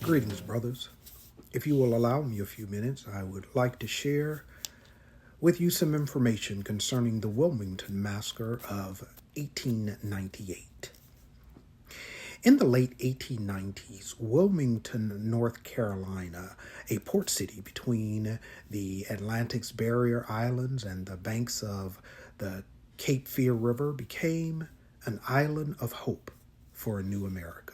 Greetings, brothers. If you will allow me a few minutes, I would like to share with you some information concerning the Wilmington Massacre of 1898. In the late 1890s, Wilmington, North Carolina, a port city between the Atlantic's barrier islands and the banks of the Cape Fear River, became an island of hope for a new America.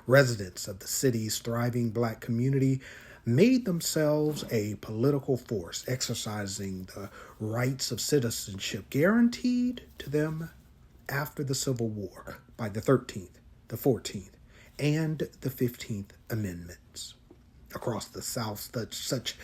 Residents of the city's thriving black community made themselves a political force, exercising the rights of citizenship guaranteed to them after the Civil War by the 13th, the 14th, and the 15th Amendments. Across the South, such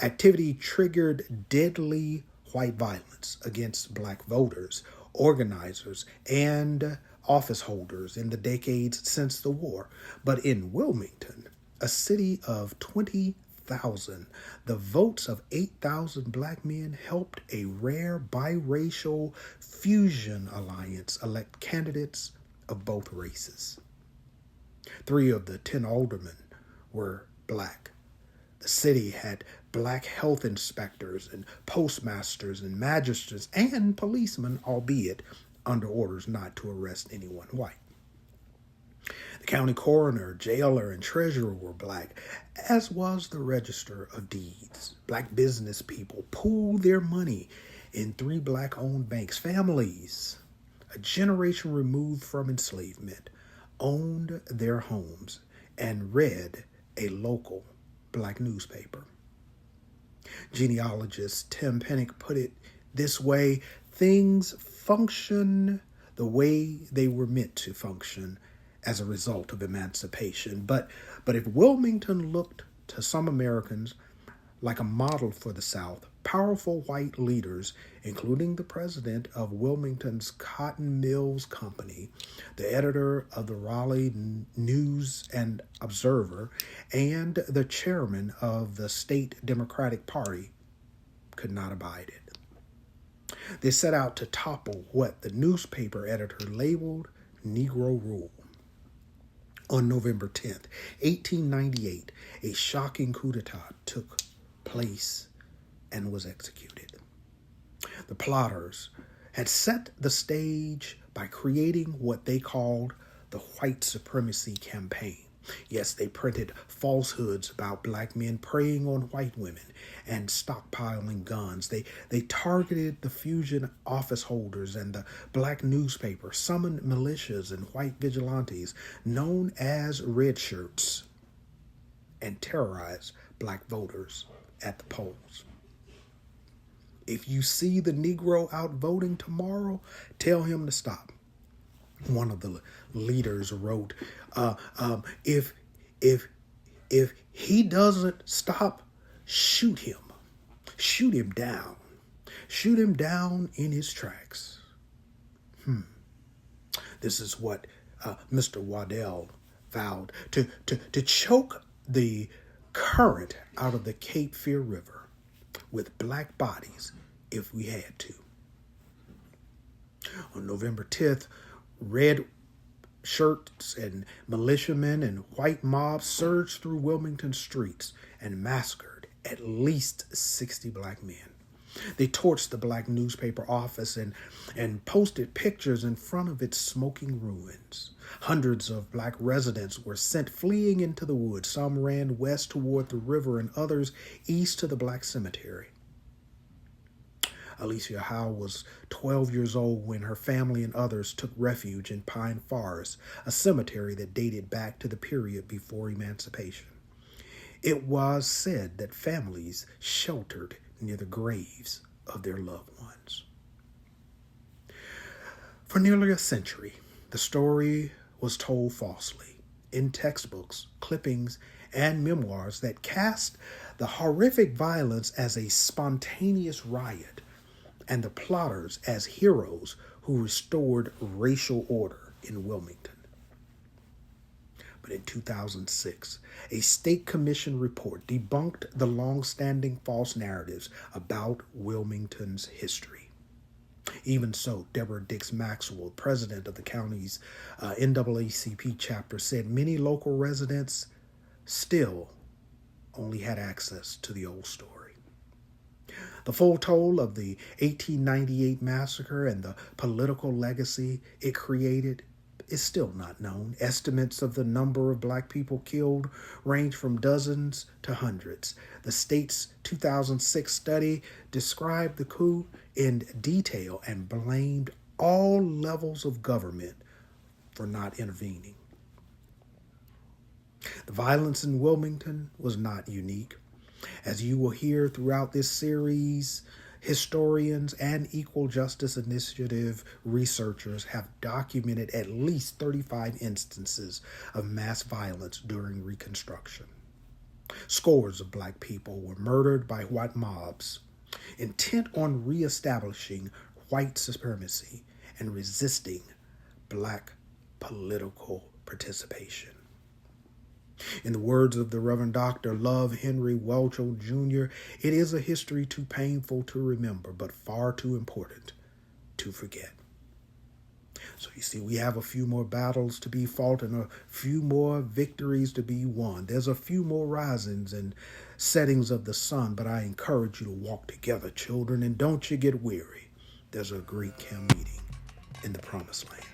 activity triggered deadly white violence against black voters, organizers, and office holders in the decades since the war. But in Wilmington, a city of 20,000, the votes of 8,000 black men helped a rare biracial fusion alliance elect candidates of both races. 3 of the 10 aldermen were black. The city had black health inspectors and postmasters and magistrates and policemen, albeit under orders not to arrest anyone white. The county coroner, jailer, and treasurer were black, as was the register of deeds. Black business people pooled their money in 3 black-owned banks. Families, a generation removed from enslavement, owned their homes and read a local black newspaper. Genealogist Tim Pennick put it this way: things function the way they were meant to function as a result of emancipation. But if Wilmington looked to some Americans like a model for the South, powerful white leaders, including the president of Wilmington's Cotton Mills Company, the editor of the Raleigh News and Observer, and the chairman of the state Democratic Party, could not abide it. They set out to topple what the newspaper editor labeled Negro Rule. On November 10th, 1898, a shocking coup d'etat took place and was executed. The plotters had set the stage by creating what they called the white supremacy campaign. Yes, they printed falsehoods about black men preying on white women and stockpiling guns. They targeted the fusion office holders and the black newspaper, summoned militias and white vigilantes known as red shirts, and terrorized black voters at the polls. If you see the Negro out voting tomorrow, tell him to stop. One of the leaders wrote, if he doesn't stop, shoot him. Shoot him down. Shoot him down in his tracks. This is what Mr. Waddell vowed, to choke the current out of the Cape Fear River with black bodies if we had to. On November 10th, red shirts and militiamen and white mobs surged through Wilmington streets and massacred at least 60 black men. They torched the black newspaper office and posted pictures in front of its smoking ruins. Hundreds of black residents were sent fleeing into the woods. Some ran west toward the river and others east to the black cemetery. Alicia Howe was 12 years old when her family and others took refuge in Pine Forest, a cemetery that dated back to the period before emancipation. It was said that families sheltered near the graves of their loved ones. For nearly a century, the story was told falsely in textbooks, clippings, and memoirs that cast the horrific violence as a spontaneous riot and the plotters as heroes who restored racial order in Wilmington. But in 2006, a state commission report debunked the long-standing false narratives about Wilmington's history. Even so, Deborah Dix Maxwell, president of the county's NAACP chapter, said many local residents still only had access to the old story. The full toll of the 1898 massacre and the political legacy it created is still not known. Estimates of the number of black people killed range from dozens to hundreds. The state's 2006 study described the coup in detail and blamed all levels of government for not intervening. The violence in Wilmington was not unique. As you will hear throughout this series, historians and Equal Justice Initiative researchers have documented at least 35 instances of mass violence during Reconstruction. Scores of black people were murdered by white mobs, intent on reestablishing white supremacy and resisting black political participation. In the words of the Reverend Dr. Love Henry Welchel Jr., it is a history too painful to remember, but far too important to forget. So you see, we have a few more battles to be fought and a few more victories to be won. There's a few more risings and settings of the sun, but I encourage you to walk together, children, and don't you get weary. There's a great camp meeting in the promised land.